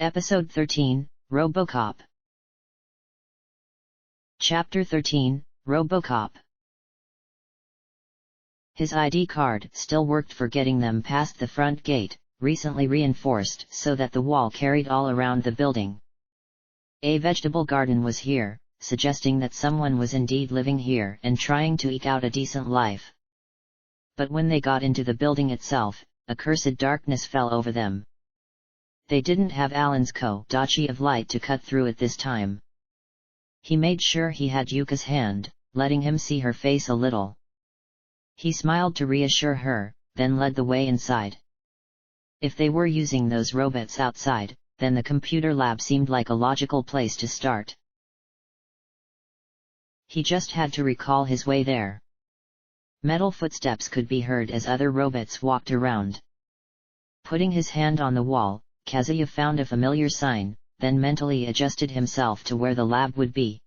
Episode 13, RoboCop. Chapter 13, RoboCop. His ID card still worked for getting them past the front gate, recently reinforced so that the wall carried all around the building. A vegetable garden was here, suggesting that someone was indeed living here and trying to eke out a decent life. But when they got into the building itself, a cursed darkness fell over them. They didn't have Alan's dachi of light to cut through it this time. He made sure he had Yuka's hand, letting him see her face a little. He smiled to reassure her, then led the way inside. If they were using those robots outside, then the computer lab seemed like a logical place to start. He just had to recall his way there. Metal footsteps could be heard as other robots walked around. Putting his hand on the wall, Kazuya found a familiar sign, then mentally adjusted himself to where the lab would be.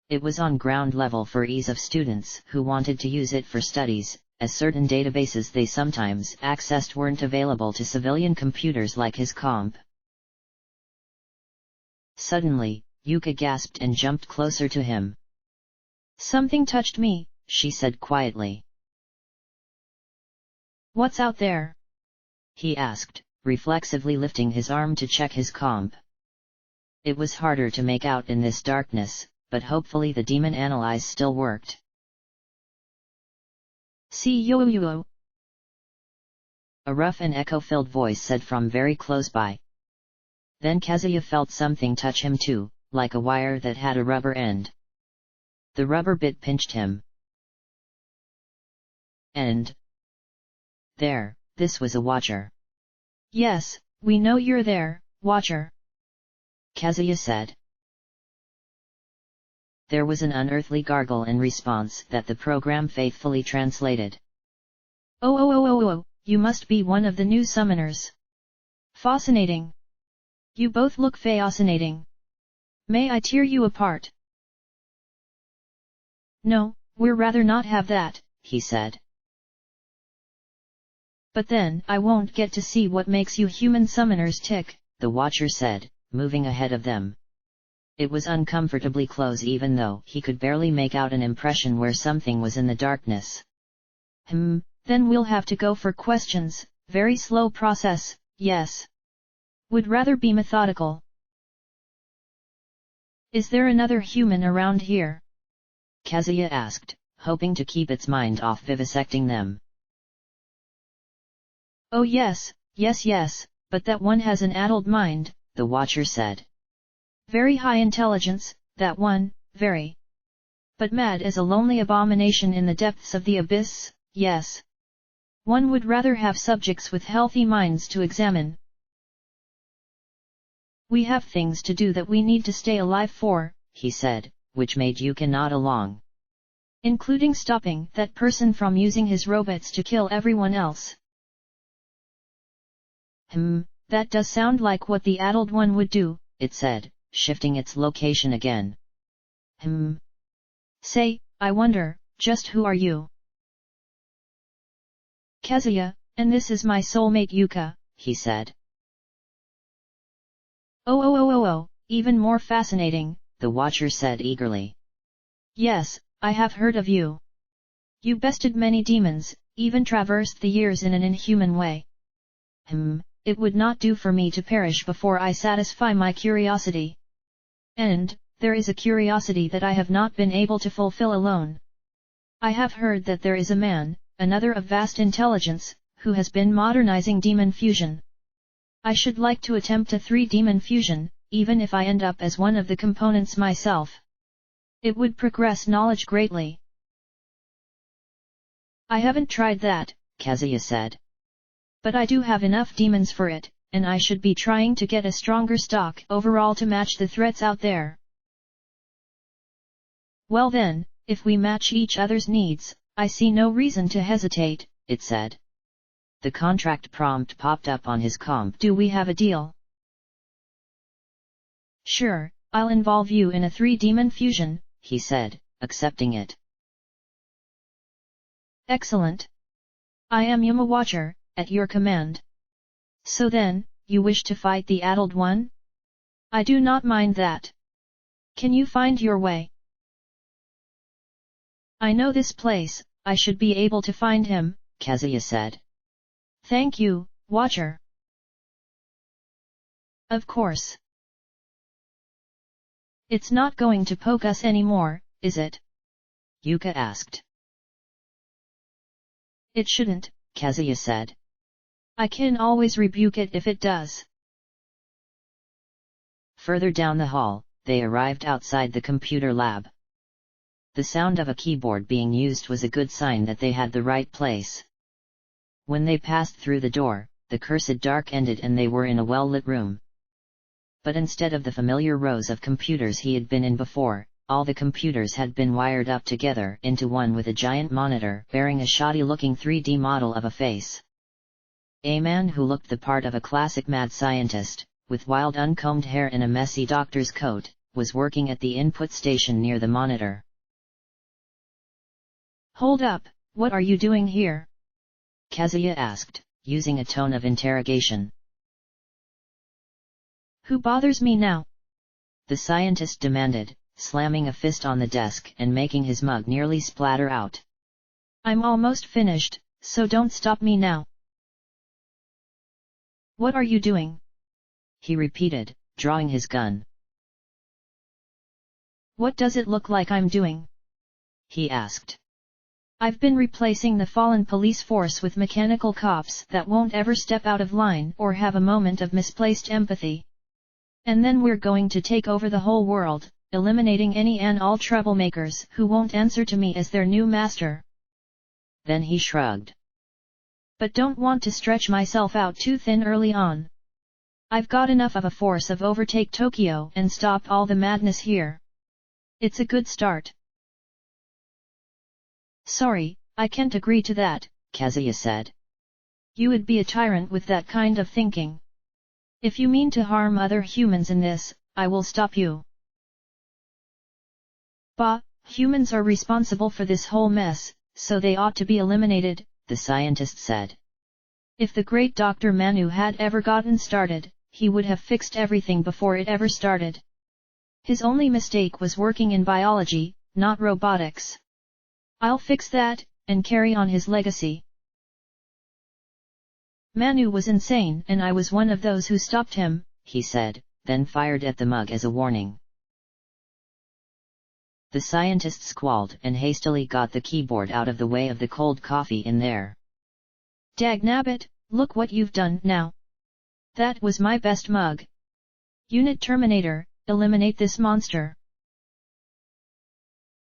It was on ground level for ease of students who wanted to use it for studies, as certain databases they sometimes accessed weren't available to civilian computers like his comp. Suddenly, Yuka gasped and jumped closer to him. "Something touched me," she said quietly. "What's out there?" he asked, reflexively lifting his arm to check his comp. It was harder to make out in this darkness, but hopefully the demon analyze still worked. "See yo-yo," a rough and echo-filled voice said from very close by. Then Kazuya felt something touch him too, like a wire that had a rubber end. The rubber bit pinched him. And there, this was a watcher. "Yes, we know you're there, Watcher," Kazuya said. There was an unearthly gargle in response that the program faithfully translated. Oh, you must be one of the new summoners. Fascinating. You both look fascinating. May I tear you apart?" "No, we'd rather not have that," he said. "But then I won't get to see what makes you human summoners tick," the Watcher said, moving ahead of them. It was uncomfortably close even though he could barely make out an impression where something was in the darkness. Then we'll have to go for questions, very slow process, yes. Would rather be methodical." "Is there another human around here?" Kazuya asked, hoping to keep its mind off vivisecting them. "Oh yes, but that one has an addled mind," the Watcher said. "Very high intelligence, that one, very. But mad as a lonely abomination in the depths of the abyss, yes. One would rather have subjects with healthy minds to examine. We have things to do that we need to stay alive for," he said, which made Yuka nod along. "Including stopping that person from using his robots to kill everyone else." That does sound like what the addled one would do," it said, shifting its location again. Say, I wonder, just who are you?" "Kazuya, and this is my soulmate Yuka," he said. Oh, even more fascinating," the Watcher said eagerly. "Yes, I have heard of you. You bested many demons, even traversed the years in an inhuman way. It would not do for me to perish before I satisfy my curiosity. And there is a curiosity that I have not been able to fulfill alone. I have heard that there is a man, another of vast intelligence, who has been modernizing demon fusion. I should like to attempt a 3-demon fusion, even if I end up as one of the components myself. It would progress knowledge greatly." "I haven't tried that," Kazuya said. "But I do have enough demons for it, and I should be trying to get a stronger stock overall to match the threats out there." "Well then, if we match each other's needs, I see no reason to hesitate," it said. The contract prompt popped up on his comp. "Do we have a deal?" "Sure, I'll involve you in a 3-demon fusion," he said, accepting it. "Excellent. I am Yuma Watcher, at your command. So then, you wish to fight the addled one? I do not mind that. Can you find your way? I know this place, I should be able to find him, Kazuya said. Thank you, Watcher. Of course. It's not going to poke us anymore, is it? Yuka asked. It shouldn't, Kazuya said. I can always rebuke it if it does. Further down the hall, they arrived outside the computer lab. The sound of a keyboard being used was a good sign that they had the right place. When they passed through the door, the cursed dark ended and they were in a well-lit room. But instead of the familiar rows of computers he had been in before, all the computers had been wired up together into one with a giant monitor bearing a shoddy-looking 3D model of a face. A man who looked the part of a classic mad scientist, with wild uncombed hair and a messy doctor's coat, was working at the input station near the monitor. Hold up, what are you doing here? Kazuya asked, using a tone of interrogation. Who bothers me now? The scientist demanded, slamming a fist on the desk and making his mug nearly splatter out. I'm almost finished, so don't stop me now. What are you doing? He repeated, drawing his gun. What does it look like I'm doing? He asked. I've been replacing the fallen police force with mechanical cops that won't ever step out of line or have a moment of misplaced empathy. And then we're going to take over the whole world, eliminating any and all troublemakers who won't answer to me as their new master. Then he shrugged. But don't want to stretch myself out too thin early on. I've got enough of a force of overtake Tokyo and stop all the madness here. It's a good start. Sorry, I can't agree to that, Kazuya said. You would be a tyrant with that kind of thinking. If you mean to harm other humans in this, I will stop you. Bah, humans are responsible for this whole mess, so they ought to be eliminated, the scientist said. If the great Dr. Manu had ever gotten started, he would have fixed everything before it ever started. His only mistake was working in biology, not robotics. I'll fix that, and carry on his legacy. Manu was insane and I was one of those who stopped him, he said, then fired at the mug as a warning. The scientist squalled and hastily got the keyboard out of the way of the cold coffee in there. Dagnabbit, look what you've done now. That was my best mug. Unit Terminator, eliminate this monster.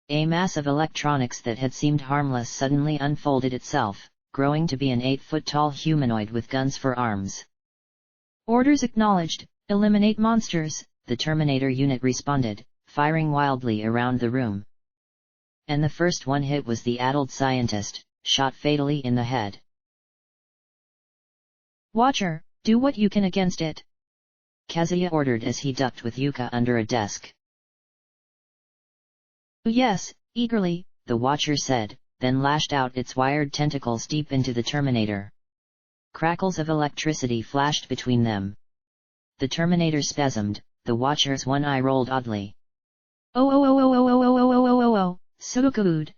A mass of electronics that had seemed harmless suddenly unfolded itself, growing to be an 8-foot-tall humanoid with guns for arms. Orders acknowledged, eliminate monsters, the Terminator unit responded, firing wildly around the room. And the first one hit was the addled scientist, shot fatally in the head. Watcher, do what you can against it. Kazuya ordered as he ducked with Yuka under a desk. Yes, eagerly, the Watcher said, then lashed out its wired tentacles deep into the Terminator. Crackles of electricity flashed between them. The Terminator spasmed, the Watcher's one eye rolled oddly. Oh, so good.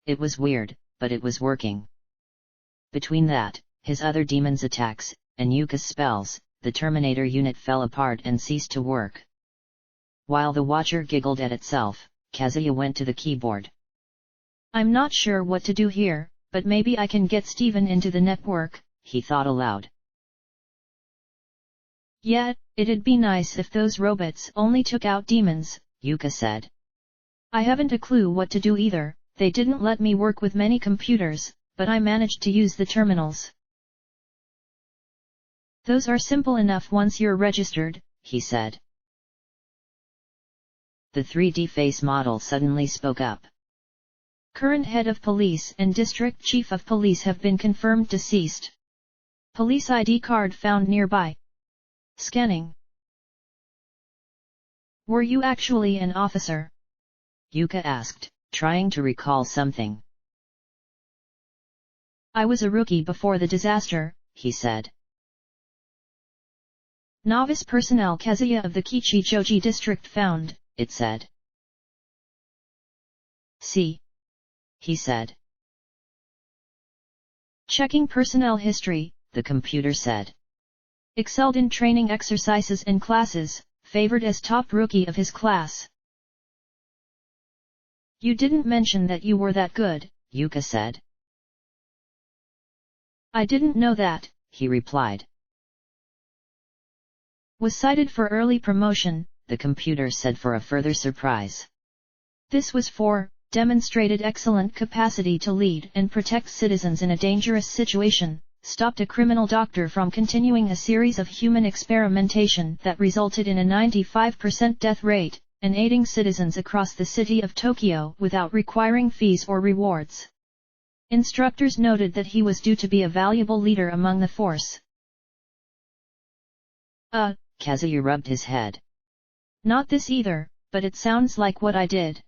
It was weird, but it was working. Between that, his other demon's attacks, and Yuka's spells, the Terminator unit fell apart and ceased to work. While the Watcher giggled at itself, Kazuya went to the keyboard. I'm not sure what to do here, but maybe I can get Steven into the network, he thought aloud. Yeah, it'd be nice if those robots only took out demons, Yuka said. I haven't a clue what to do either, they didn't let me work with many computers, but I managed to use the terminals. Those are simple enough once you're registered, he said. The 3D face model suddenly spoke up. Current head of police and district chief of police have been confirmed deceased. Police ID card found nearby. Scanning. Were you actually an officer? Yuka asked, trying to recall something. I was a rookie before the disaster, he said. Novice personnel Kazuya of the Kichijoji district found, it said. See? He said. Checking personnel history, the computer said. Excelled in training exercises and classes, favored as top rookie of his class. You didn't mention that you were that good, Yuka said. I didn't know that, he replied. Was cited for early promotion, the computer said for a further surprise. This was for, demonstrated excellent capacity to lead and protect citizens in a dangerous situation, stopped a criminal doctor from continuing a series of human experimentation that resulted in a 95% death rate, and aiding citizens across the city of Tokyo without requiring fees or rewards. Instructors noted that he was due to be a valuable leader among the force. Kazuya rubbed his head. Not this either, but it sounds like what I did.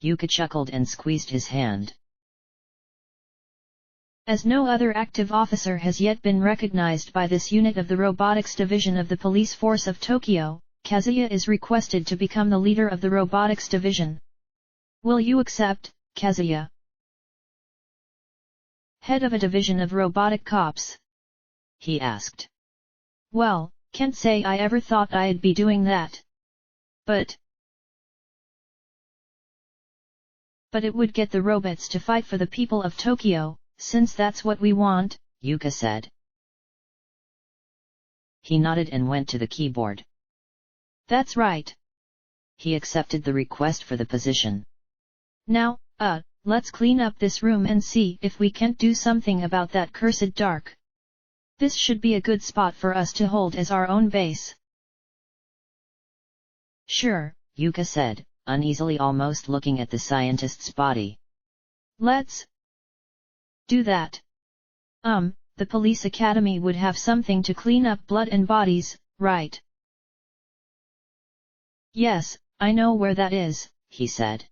Yuka chuckled and squeezed his hand. As no other active officer has yet been recognized by this unit of the Robotics Division of the Police Force of Tokyo, Kazuya is requested to become the leader of the Robotics Division. Will you accept, Kazuya? Head of a division of robotic cops? He asked. Well, can't say I ever thought I'd be doing that. But it would get the robots to fight for the people of Tokyo, since that's what we want, Yuka said. He nodded and went to the keyboard. That's right. He accepted the request for the position. Now, let's clean up this room and see if we can't do something about that cursed dark. This should be a good spot for us to hold as our own base. Sure, Yuka said, uneasily almost looking at the scientist's body. Let's do that. The police academy would have something to clean up blood and bodies, right? Yes, I know where that is, he said.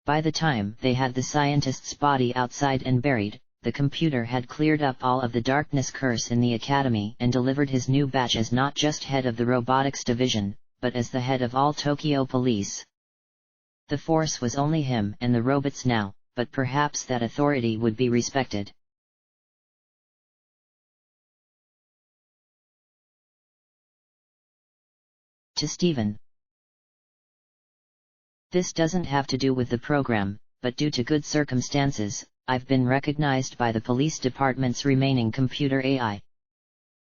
By the time they had the scientist's body outside and buried, the computer had cleared up all of the darkness curse in the academy and delivered his new badge as not just head of the robotics division, but as the head of all Tokyo police. The force was only him and the robots now, but perhaps that authority would be respected. To Stephen. This doesn't have to do with the program, but due to good circumstances, I've been recognized by the police department's remaining computer AI.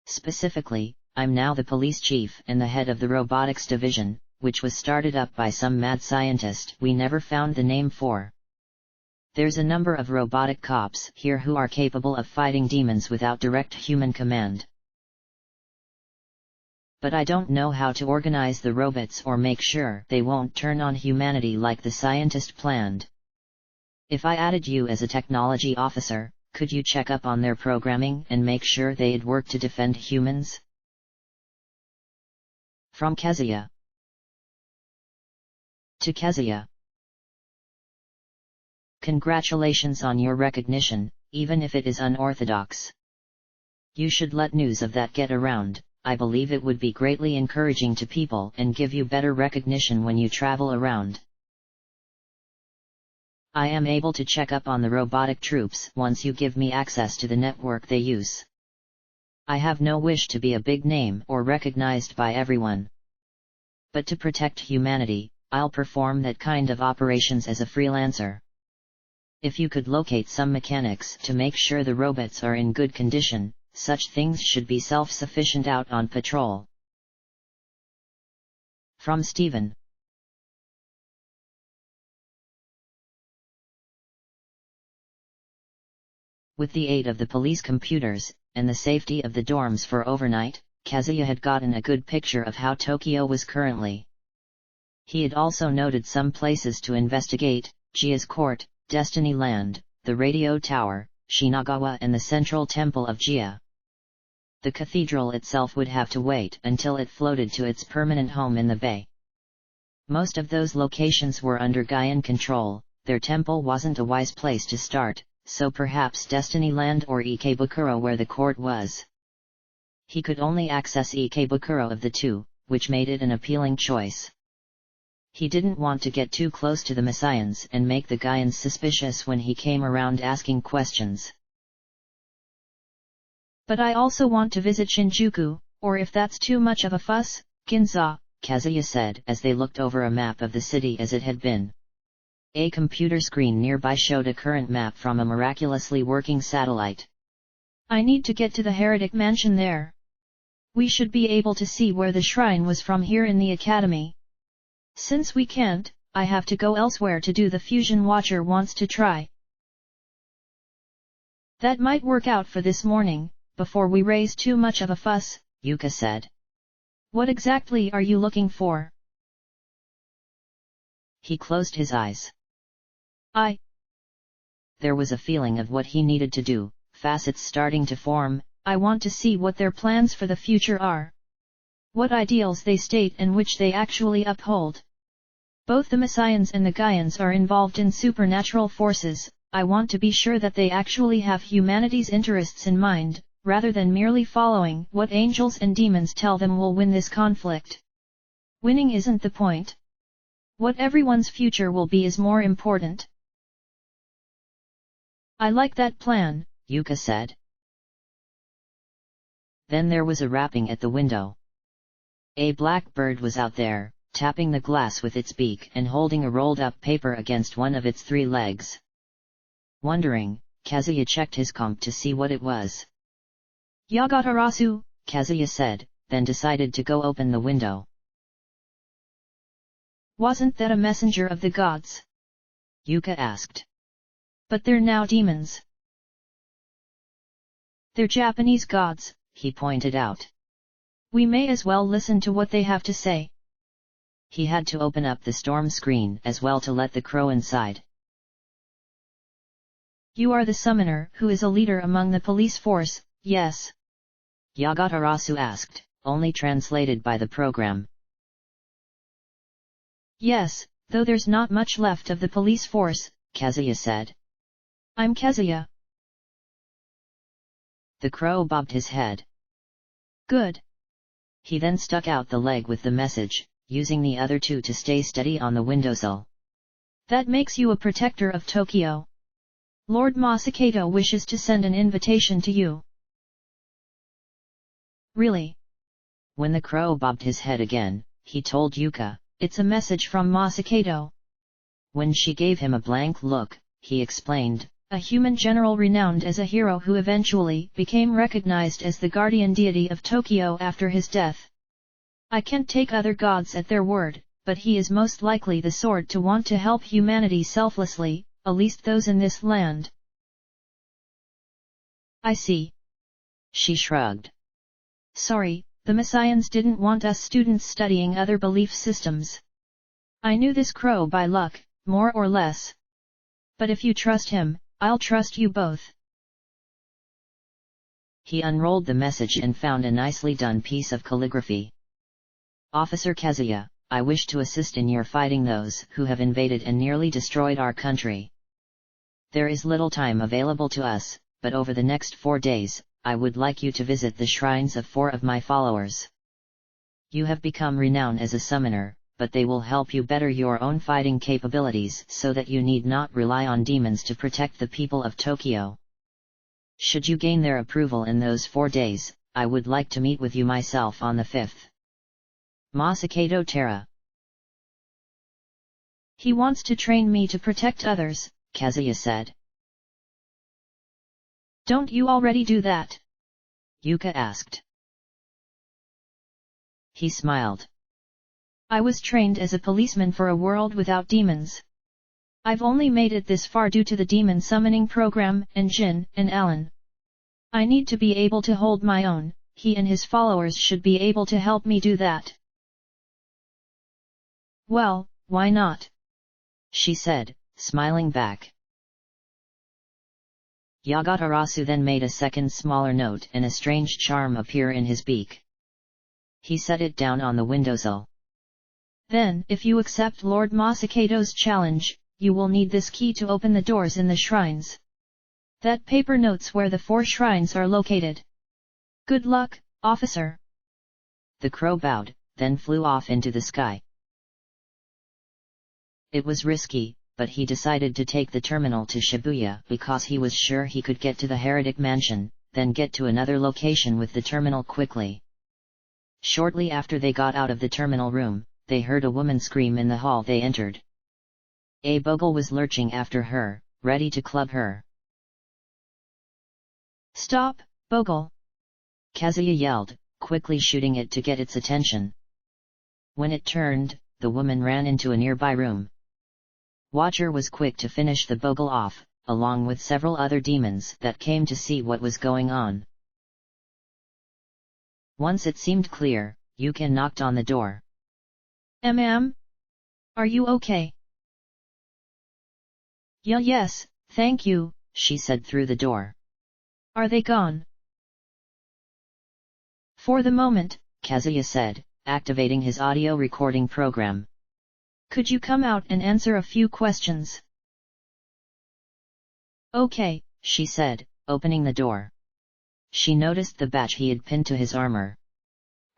Specifically, I'm now the police chief and the head of the robotics division, which was started up by some mad scientist we never found the name for. There's a number of robotic cops here who are capable of fighting demons without direct human command. But I don't know how to organize the robots or make sure they won't turn on humanity like the scientist planned. If I added you as a technology officer, could you check up on their programming and make sure they'd work to defend humans? From Kazuya. To Kazuya. Congratulations on your recognition, even if it is unorthodox. You should let news of that get around. I believe it would be greatly encouraging to people and give you better recognition when you travel around. I am able to check up on the robotic troops once you give me access to the network they use. I have no wish to be a big name or recognized by everyone. But to protect humanity, I'll perform that kind of operations as a freelancer. If you could locate some mechanics to make sure the robots are in good condition, such things should be self-sufficient out on patrol. From Stephen. With the aid of the police computers, and the safety of the dorms for overnight, Kazuya had gotten a good picture of how Tokyo was currently. He had also noted some places to investigate: Jia's Court, Destiny Land, the Radio Tower, Shinagawa and the Central Temple of Jia. The cathedral itself would have to wait until it floated to its permanent home in the bay. Most of those locations were under Gaian control, their temple wasn't a wise place to start, so perhaps Destiny Land or Ikebukuro where the court was. He could only access Ikebukuro of the two, which made it an appealing choice. He didn't want to get too close to the Messians and make the Gaians suspicious when he came around asking questions. But I also want to visit Shinjuku, or if that's too much of a fuss, Ginza, Kazuya said as they looked over a map of the city as it had been. A computer screen nearby showed a current map from a miraculously working satellite. I need to get to the heretic mansion there. We should be able to see where the shrine was from here in the academy. Since we can't, I have to go elsewhere to do the fusion Watcher wants to try. That might work out for this morning, before we raise too much of a fuss, Yuka said. What exactly are you looking for? He closed his eyes. There was a feeling of what he needed to do, facets starting to form. I want to see what their plans for the future are. What ideals they state and which they actually uphold. Both the Messians and the Gaians are involved in supernatural forces. I want to be sure that they actually have humanity's interests in mind, rather than merely following what angels and demons tell them will win this conflict. Winning isn't the point. What everyone's future will be is more important. I like that plan, Yuka said. Then there was a rapping at the window. A black bird was out there, tapping the glass with its beak and holding a rolled-up paper against one of its 3 legs. Wondering, Kazuya checked his comp to see what it was. Yagatarasu, Kazuya said, then decided to go open the window. Wasn't that a messenger of the gods? Yuka asked. But they're now demons. They're Japanese gods, he pointed out. We may as well listen to what they have to say. He had to open up the storm screen as well to let the crow inside. You are the summoner who is a leader among the police force, yes? Yagatarasu asked, only translated by the program. Yes, though there's not much left of the police force, Kazuya said. I'm Kazuya. The crow bobbed his head. Good. He then stuck out the leg with the message, using the other 2 to stay steady on the windowsill. That makes you a protector of Tokyo. Lord Masakato wishes to send an invitation to you. Really? When the crow bobbed his head again, he told Yuka, it's a message from Masakato. When she gave him a blank look, he explained, a human general renowned as a hero who eventually became recognized as the guardian deity of Tokyo after his death. I can't take other gods at their word, but he is most likely the sort to want to help humanity selflessly, at least those in this land. I see. She shrugged. Sorry, the Messians didn't want us students studying other belief systems. I knew this crow by luck, more or less. But if you trust him, I'll trust you both. He unrolled the message and found a nicely done piece of calligraphy. Officer Kazuya, I wish to assist in your fighting those who have invaded and nearly destroyed our country. There is little time available to us, but over the next 4 days, I would like you to visit the shrines of 4 of my followers. You have become renowned as a summoner, but they will help you better your own fighting capabilities so that you need not rely on demons to protect the people of Tokyo. Should you gain their approval in those 4 days, I would like to meet with you myself on the 5th. Masakato Terra. He wants to train me to protect others, Kazuya said. Don't you already do that? Yuka asked. He smiled. I was trained as a policeman for a world without demons. I've only made it this far due to the demon summoning program and Jin and Alan. I need to be able to hold my own, he and his followers should be able to help me do that. Well, why not? She said, smiling back. Yagatarasu then made a second smaller note and a strange charm appear in his beak. He set it down on the windowsill. Then, if you accept Lord Masakato's challenge, you will need this key to open the doors in the shrines. That paper notes where the 4 shrines are located. Good luck, officer. The crow bowed, then flew off into the sky. It was risky, but he decided to take the terminal to Shibuya because he was sure he could get to the heretic mansion, then get to another location with the terminal quickly. Shortly after they got out of the terminal room, they heard a woman scream in the hall they entered. A bogle was lurching after her, ready to club her. Stop, bogle! Kazuya yelled, quickly shooting it to get its attention. When it turned, the woman ran into a nearby room. Watcher was quick to finish the bogle off, along with several other demons that came to see what was going on. Once it seemed clear, Yuka knocked on the door. Ma'am? Are you okay? Yes, thank you, she said through the door. Are they gone? For the moment, Kazuya said, activating his audio recording program. Could you come out and answer a few questions? Okay, she said, opening the door. She noticed the badge he had pinned to his armor.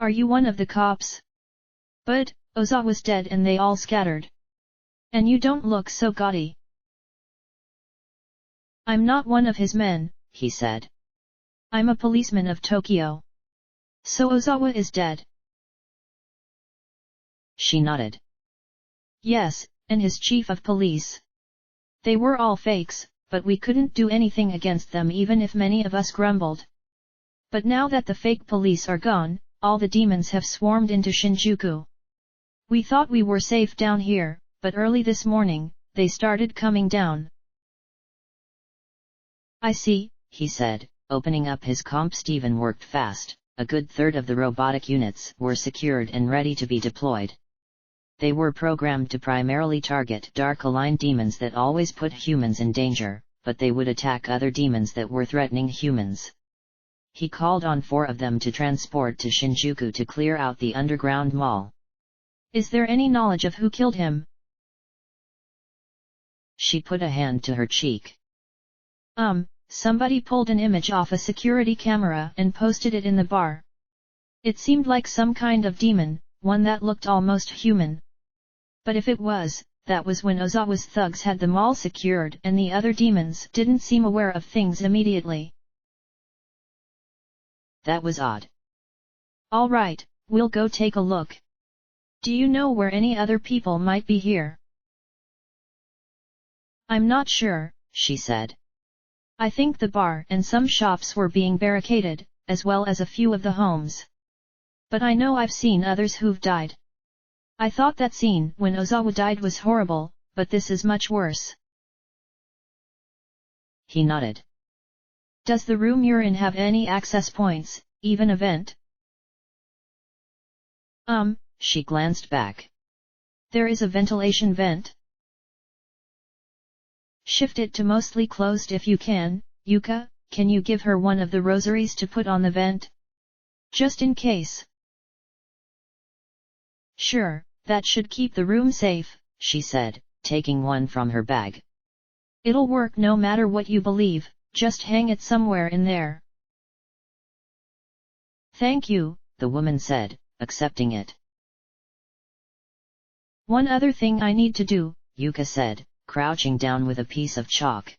Are you one of the cops? But, Ozawa's dead and they all scattered. And you don't look so gaudy. I'm not one of his men, he said. I'm a policeman of Tokyo. So Ozawa is dead? She nodded. Yes, and his chief of police. They were all fakes, but we couldn't do anything against them even if many of us grumbled. But now that the fake police are gone, all the demons have swarmed into Shinjuku. We thought we were safe down here, but early this morning, they started coming down. I see, he said, opening up his comp. Steven worked fast. A good third of the robotic units were secured and ready to be deployed. They were programmed to primarily target dark-aligned demons that always put humans in danger, but they would attack other demons that were threatening humans. He called on 4 of them to transport to Shinjuku to clear out the underground mall. Is there any knowledge of who killed him? She put a hand to her cheek. Somebody pulled an image off a security camera and posted it in the bar. It seemed like some kind of demon, one that looked almost human. But if it was, that was when Ozawa's thugs had the mall secured and the other demons didn't seem aware of things immediately. That was odd. All right, we'll go take a look. Do you know where any other people might be here? I'm not sure, she said. I think the bar and some shops were being barricaded, as well as a few of the homes. But I know I've seen others who've died. I thought that scene when Ozawa died was horrible, but this is much worse. He nodded. Does the room you're in have any access points, even a vent? She glanced back. There is a ventilation vent. Shift it to mostly closed if you can. Yuka, can you give her one of the rosaries to put on the vent? Just in case. Sure, that should keep the room safe, she said, taking one from her bag. It'll work no matter what you believe, just hang it somewhere in there. Thank you, the woman said, accepting it. One other thing I need to do, Yuka said, crouching down with a piece of chalk.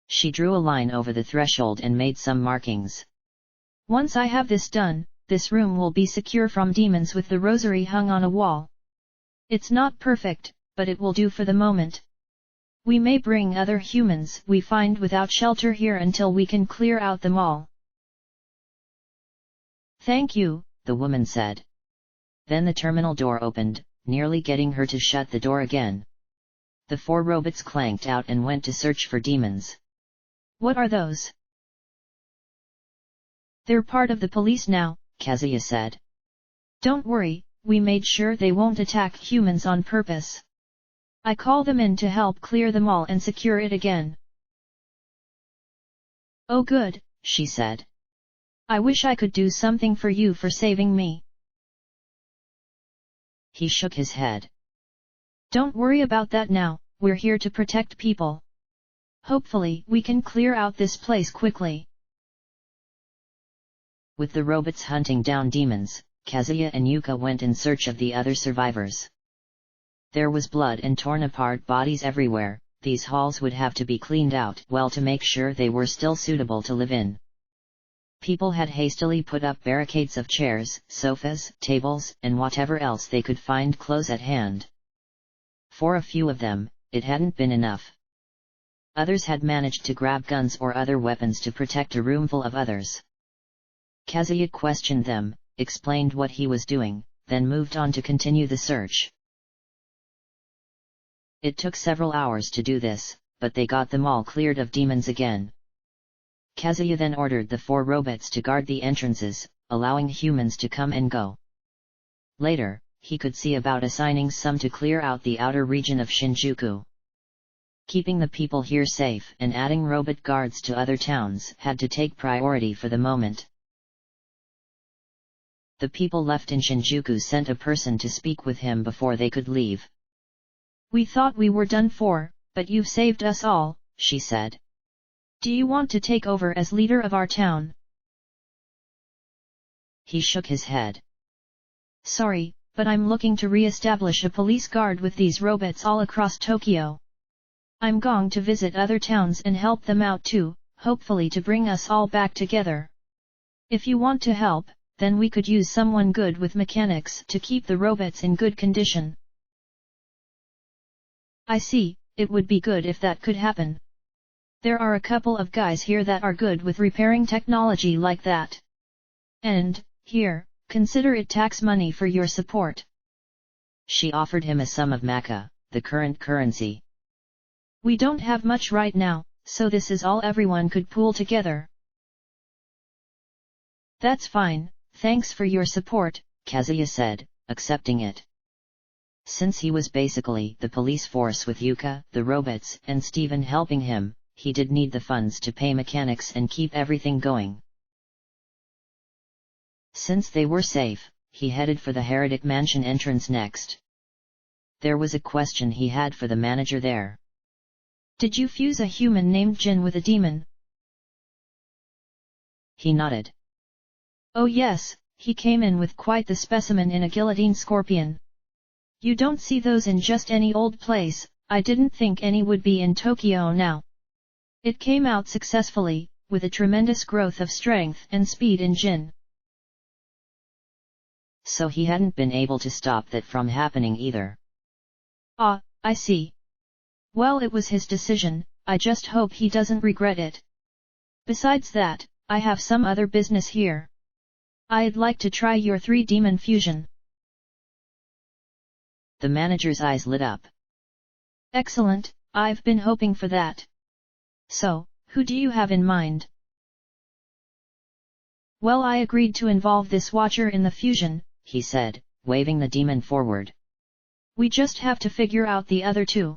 She drew a line over the threshold and made some markings. Once I have this done, this room will be secure from demons with the rosary hung on a wall. It's not perfect, but it will do for the moment. We may bring other humans we find without shelter here until we can clear out the mall. Thank you, the woman said. Then the terminal door opened, nearly getting her to shut the door again. The 4 robots clanked out and went to search for demons. What are those? They're part of the police now, Kazuya said. Don't worry, we made sure they won't attack humans on purpose. I call them in to help clear the mall and secure it again. Oh good, she said. I wish I could do something for you for saving me. He shook his head. Don't worry about that now, we're here to protect people. Hopefully we can clear out this place quickly. With the robots hunting down demons, Kazuya and Yuka went in search of the other survivors. There was blood and torn apart bodies everywhere. These halls would have to be cleaned out well to make sure they were still suitable to live in. People had hastily put up barricades of chairs, sofas, tables, and whatever else they could find close at hand. For a few of them, it hadn't been enough. Others had managed to grab guns or other weapons to protect a roomful of others. Kazuya questioned them, explained what he was doing, then moved on to continue the search. It took several hours to do this, but they got them all cleared of demons again. Kazuya then ordered the 4 robots to guard the entrances, allowing humans to come and go. Later, he could see about assigning some to clear out the outer region of Shinjuku. Keeping the people here safe and adding robot guards to other towns had to take priority for the moment. The people left in Shinjuku sent a person to speak with him before they could leave. We thought we were done for, but you've saved us all, she said. Do you want to take over as leader of our town? He shook his head. Sorry, but I'm looking to re-establish a police guard with these robots all across Tokyo. I'm going to visit other towns and help them out too, hopefully to bring us all back together. If you want to help, then we could use someone good with mechanics to keep the robots in good condition. I see, it would be good if that could happen. There are a couple of guys here that are good with repairing technology like that. And, here, consider it tax money for your support. She offered him a sum of maca, the current currency. We don't have much right now, so this is all everyone could pool together. That's fine, thanks for your support, Kazuya said, accepting it. Since he was basically the police force with Yuka, the robots, and Steven helping him, he did need the funds to pay mechanics and keep everything going. Since they were safe, he headed for the Heretic Mansion entrance next. There was a question he had for the manager there. Did you fuse a human named Jin with a demon? He nodded. Oh yes, he came in with quite the specimen in a guillotine scorpion. You don't see those in just any old place. I didn't think any would be in Tokyo now. It came out successfully, with a tremendous growth of strength and speed in Jin. So he hadn't been able to stop that from happening either. Ah, I see. Well, it was his decision, I just hope he doesn't regret it. Besides that, I have some other business here. I'd like to try your 3-demon fusion. The manager's eyes lit up. Excellent, I've been hoping for that. So, who do you have in mind? Well, I agreed to involve this watcher in the fusion, he said, waving the demon forward. We just have to figure out the other 2.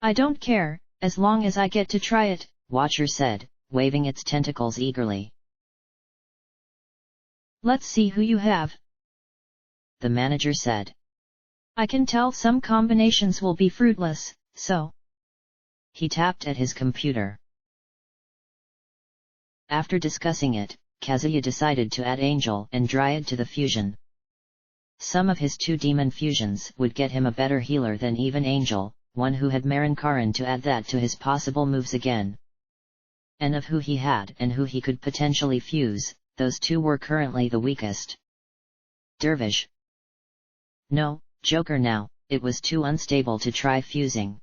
I don't care, as long as I get to try it, Watcher said, waving its tentacles eagerly. Let's see who you have. The manager said. I can tell some combinations will be fruitless, so. He tapped at his computer. After discussing it, Kazuya decided to add Angel and Dryad to the fusion. Some of his 2 demon fusions would get him a better healer than even Angel, one who had Marin to add that to his possible moves again. And of who he had and who he could potentially fuse, those 2 were currently the weakest. Dervish. No, Joker now, it was too unstable to try fusing.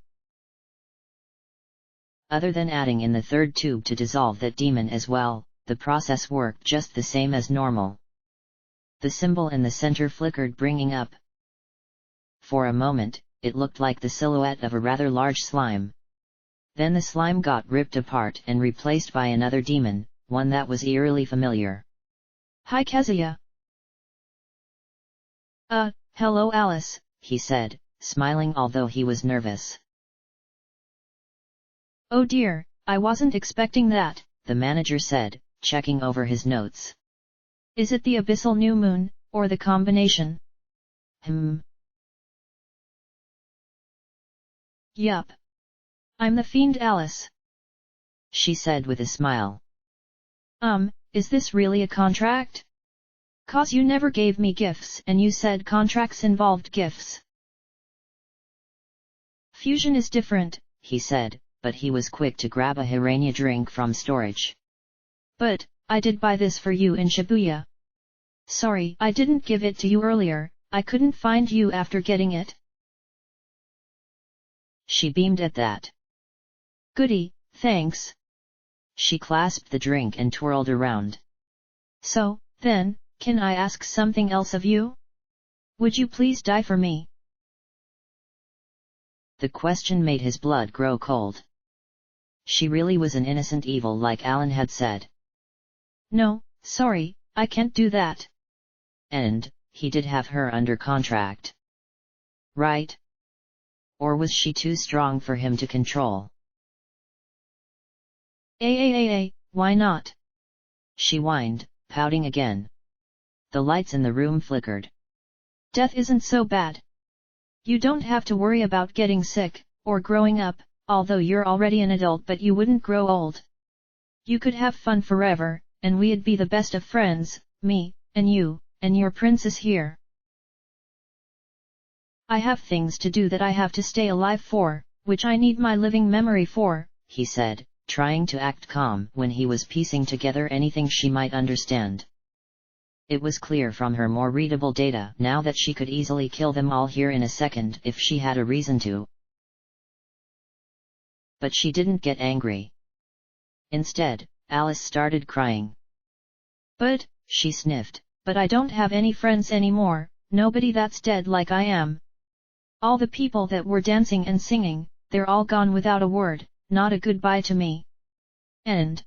Other than adding in the 3rd tube to dissolve that demon as well, the process worked just the same as normal. The symbol in the center flickered, bringing up. For a moment, it looked like the silhouette of a rather large slime. Then the slime got ripped apart and replaced by another demon, one that was eerily familiar. Hi Kazuya. Hello Alice, he said, smiling although he was nervous. Oh dear, I wasn't expecting that, the manager said, checking over his notes. Is it the abyssal new moon, or the combination? Yup. I'm the fiend Alice, she said with a smile. Is this really a contract? 'Cause you never gave me gifts and you said contracts involved gifts. Fusion is different, he said, but he was quick to grab a Hiranya drink from storage. But, I did buy this for you in Shibuya. Sorry, I didn't give it to you earlier, I couldn't find you after getting it. She beamed at that. Goody, thanks. She clasped the drink and twirled around. So, then, can I ask something else of you? Would you please die for me? The question made his blood grow cold. She really was an innocent evil like Alan had said. No, sorry, I can't do that. And, he did have her under contract. Right? Or was she too strong for him to control? Why not? She whined, pouting again. The lights in the room flickered. Death isn't so bad. You don't have to worry about getting sick, or growing up, although you're already an adult but you wouldn't grow old. You could have fun forever, and we'd be the best of friends, me, and you, and your princess here. I have things to do that I have to stay alive for, which I need my living memory for, he said, trying to act calm when he was piecing together anything she might understand. It was clear from her more readable data now that she could easily kill them all here in a second if she had a reason to. But she didn't get angry. Instead, Alice started crying. But, she sniffed, but I don't have any friends anymore, nobody that's dead like I am. All the people that were dancing and singing, they're all gone without a word, not a goodbye to me. And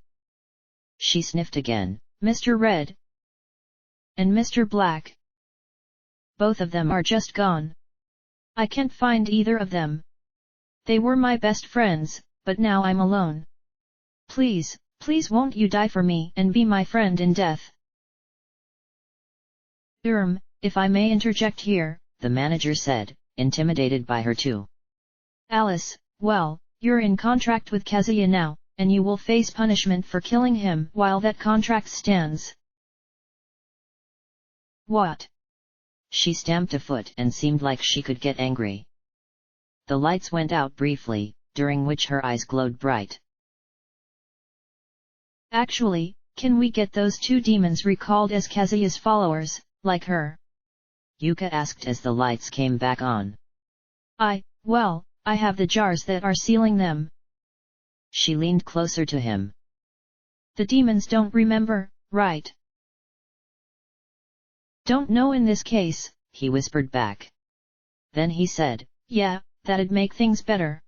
she sniffed again. Mr. Red and Mr. Black. Both of them are just gone. I can't find either of them. They were my best friends, but now I'm alone. Please, please won't you die for me and be my friend in death? If I may interject here, the manager said, intimidated by her too. Alice, well, you're in contract with Kazuya now, and you will face punishment for killing him while that contract stands. What? She stamped a foot and seemed like she could get angry. The lights went out briefly, during which her eyes glowed bright. Actually, can we get those two demons recalled as Kazuya's followers, like her? Yuka asked as the lights came back on. Well, I have the jars that are sealing them. She leaned closer to him. The demons don't remember, right? Don't know in this case, he whispered back. Then he said, yeah, that'd make things better.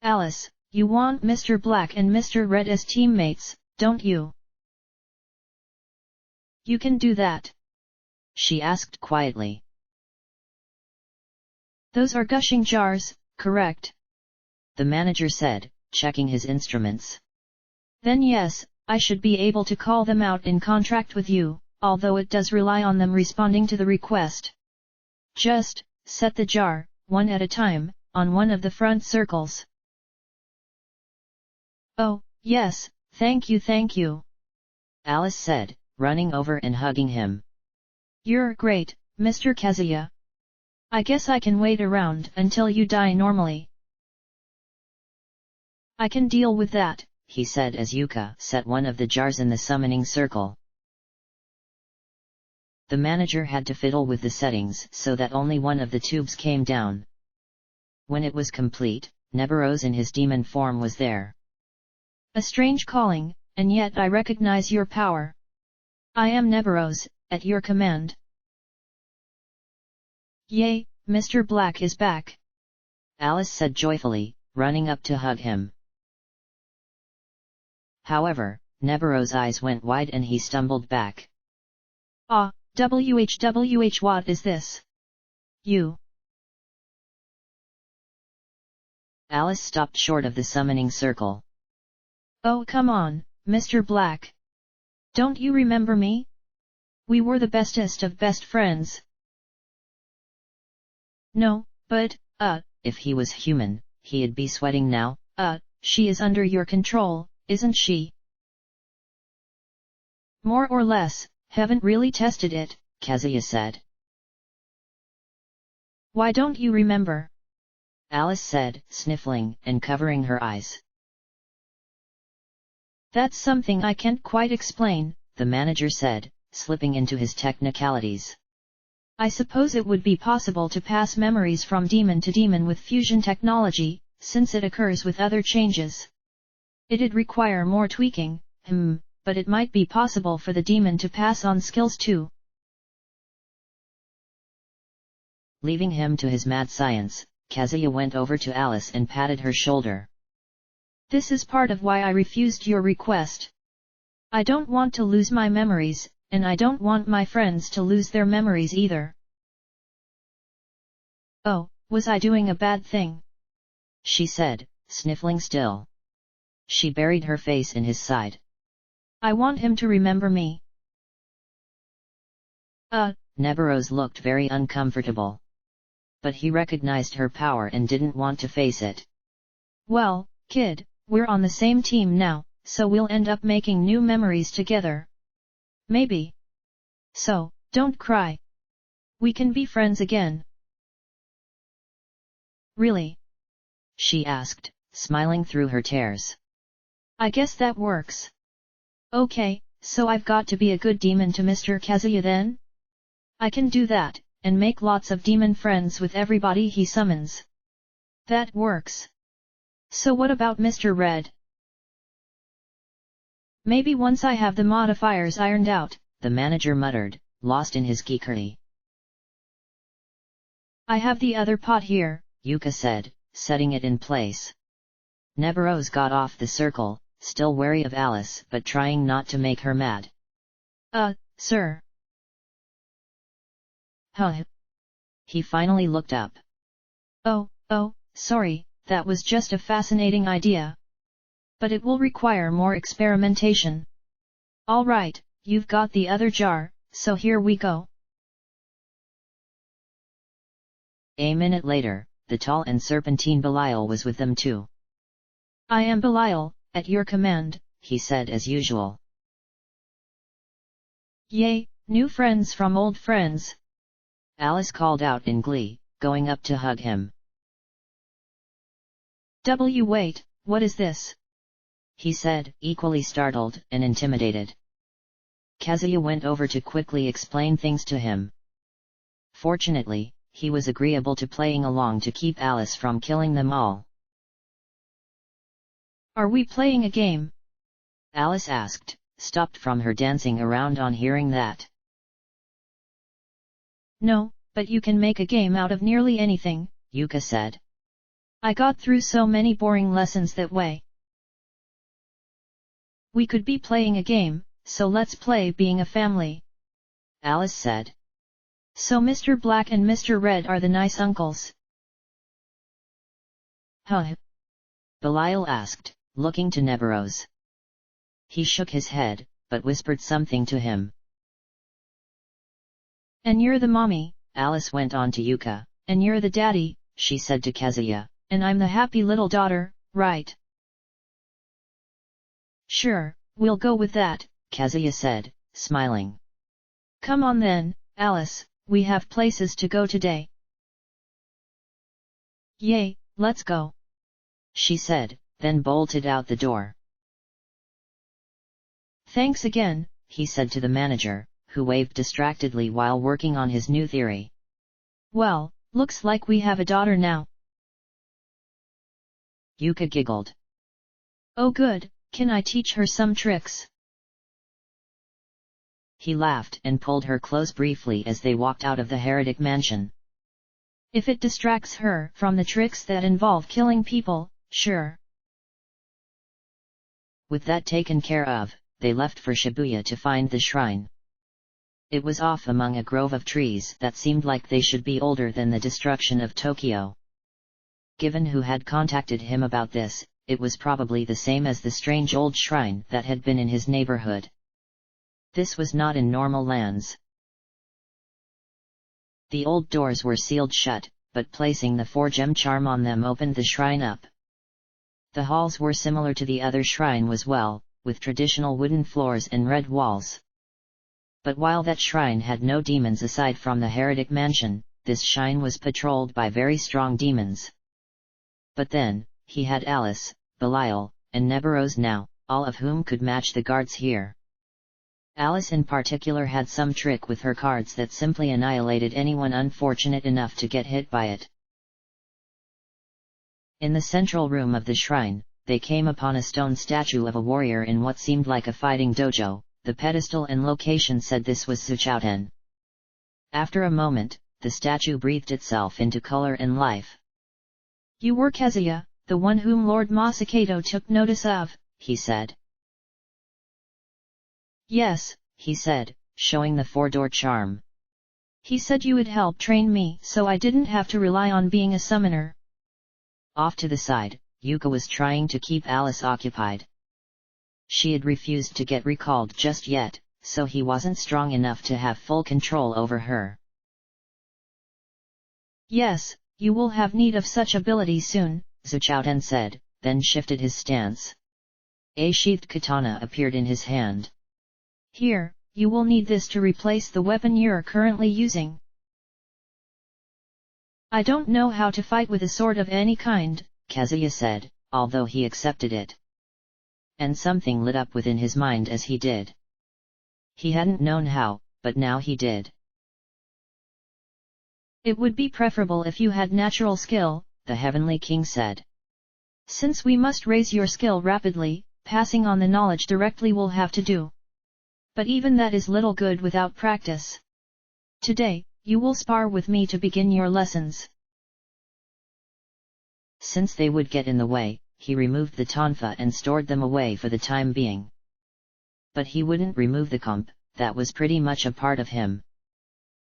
Alice, you want Mr. Black and Mr. Red as teammates, don't you? You can do that? She asked quietly. Those are gushing jars, correct? The manager said, checking his instruments. Then yes, I should be able to call them out in contract with you, although it does rely on them responding to the request. Just set the jar, one at a time, on one of the front circles. Oh, yes, thank you. Alice said, running over and hugging him. You're great, Mr. Kazuya. I guess I can wait around until you die normally. I can deal with that, he said as Yuka set one of the jars in the summoning circle. The manager had to fiddle with the settings so that only one of the tubes came down. When it was complete, Neburos in his demon form was there. A strange calling, and yet I recognize your power. I am Neburos, at your command. Yay, Mr. Black is back! Alice said joyfully, running up to hug him. However, Neburos' eyes went wide and he stumbled back. WH what is this? You! Alice stopped short of the summoning circle. Oh come on, Mr. Black! Don't you remember me? We were the bestest of best friends. No, but, if he was human, he'd be sweating now. She is under your control, isn't she? More or less, haven't really tested it, Kazuya said. Why don't you remember? Alice said, sniffling and covering her eyes. That's something I can't quite explain, the manager said, slipping into his technicalities. I suppose it would be possible to pass memories from demon to demon with fusion technology, since it occurs with other changes. It'd require more tweaking, but it might be possible for the demon to pass on skills too. Leaving him to his mad science, Kazuya went over to Alice and patted her shoulder. This is part of why I refused your request. I don't want to lose my memories, and I don't want my friends to lose their memories either. Oh, was I doing a bad thing? She said, sniffling still. She buried her face in his side. I want him to remember me. Neburos looked very uncomfortable. But he recognized her power and didn't want to face it. Well, kid, we're on the same team now, so we'll end up making new memories together. Maybe. So, don't cry. We can be friends again. Really? She asked, smiling through her tears. I guess that works. Okay, so I've got to be a good demon to Mr. Kazuya then? I can do that, and make lots of demon friends with everybody he summons. That works. So what about Mr. Red? Maybe once I have the modifiers ironed out, the manager muttered, lost in his geekery. I have the other pot here, Yuka said, setting it in place. Neburos got off the circle, still wary of Alice but trying not to make her mad. Sir. Huh. He finally looked up. Oh, sorry, that was just a fascinating idea. But it will require more experimentation. All right, you've got the other jar, so here we go. A minute later, the tall and serpentine Belial was with them too. I am Belial, at your command, he said as usual. Yay, new friends from old friends. Alice called out in glee, going up to hug him. Wait, what is this? He said, equally startled and intimidated. Kazuya went over to quickly explain things to him. Fortunately, he was agreeable to playing along to keep Alice from killing them all. Are we playing a game? Alice asked, stopped from her dancing around on hearing that. No, but you can make a game out of nearly anything, Yuka said. I got through so many boring lessons that way. We could be playing a game, so let's play being a family. Alice said. So Mr. Black and Mr. Red are the nice uncles. Huh? Belial asked, looking to Neburos. He shook his head, but whispered something to him. And you're the mommy, Alice went on to Yuka. And you're the daddy, she said to Kazuya. And I'm the happy little daughter, right? Sure, we'll go with that, Kazuya said, smiling. Come on then, Alice, we have places to go today. Yay, let's go. She said, then bolted out the door. Thanks again, he said to the manager, who waved distractedly while working on his new theory. Well, looks like we have a daughter now. Yuka giggled. Oh good, can I teach her some tricks? He laughed and pulled her close briefly as they walked out of the heretic mansion. If it distracts her from the tricks that involve killing people, sure. With that taken care of, they left for Shibuya to find the shrine. It was off among a grove of trees that seemed like they should be older than the destruction of Tokyo. Given who had contacted him about this, it was probably the same as the strange old shrine that had been in his neighborhood. This was not in normal lands. The old doors were sealed shut, but placing the 4-gem charm on them opened the shrine up. The halls were similar to the other shrine as well, with traditional wooden floors and red walls. But while that shrine had no demons aside from the heretic mansion, this shrine was patrolled by very strong demons. But then, he had Alice, Belial, and Neberos now, all of whom could match the guards here. Alice in particular had some trick with her cards that simply annihilated anyone unfortunate enough to get hit by it. In the central room of the shrine, they came upon a stone statue of a warrior in what seemed like a fighting dojo. The pedestal and location said this was Zuchouten. After a moment, the statue breathed itself into color and life. "You were Kazuya, the one whom Lord Masakato took notice of," he said. "Yes," he said, showing the 4-door charm. "He said you would help train me so I didn't have to rely on being a summoner." Off to the side, Yuka was trying to keep Alice occupied. She had refused to get recalled just yet, so he wasn't strong enough to have full control over her. "Yes, you will have need of such ability soon," Zuchouten said, then shifted his stance. A sheathed katana appeared in his hand. "Here, you will need this to replace the weapon you're currently using." "I don't know how to fight with a sword of any kind," Kazuya said, although he accepted it. And something lit up within his mind as he did. He hadn't known how, but now he did. "It would be preferable if you had natural skill," the Heavenly King said. "Since we must raise your skill rapidly, passing on the knowledge directly will have to do. But even that is little good without practice. Today, you will spar with me to begin your lessons." Since they would get in the way, he removed the tonfa and stored them away for the time being. But he wouldn't remove the comp, that was pretty much a part of him.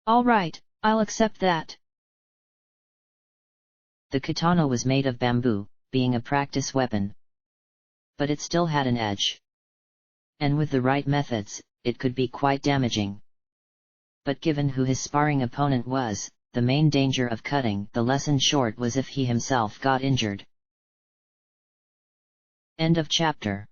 "All right, I'll accept that." The katana was made of bamboo, being a practice weapon. But it still had an edge. And with the right methods, it could be quite damaging. But given who his sparring opponent was, the main danger of cutting the lesson short was if he himself got injured. End of chapter.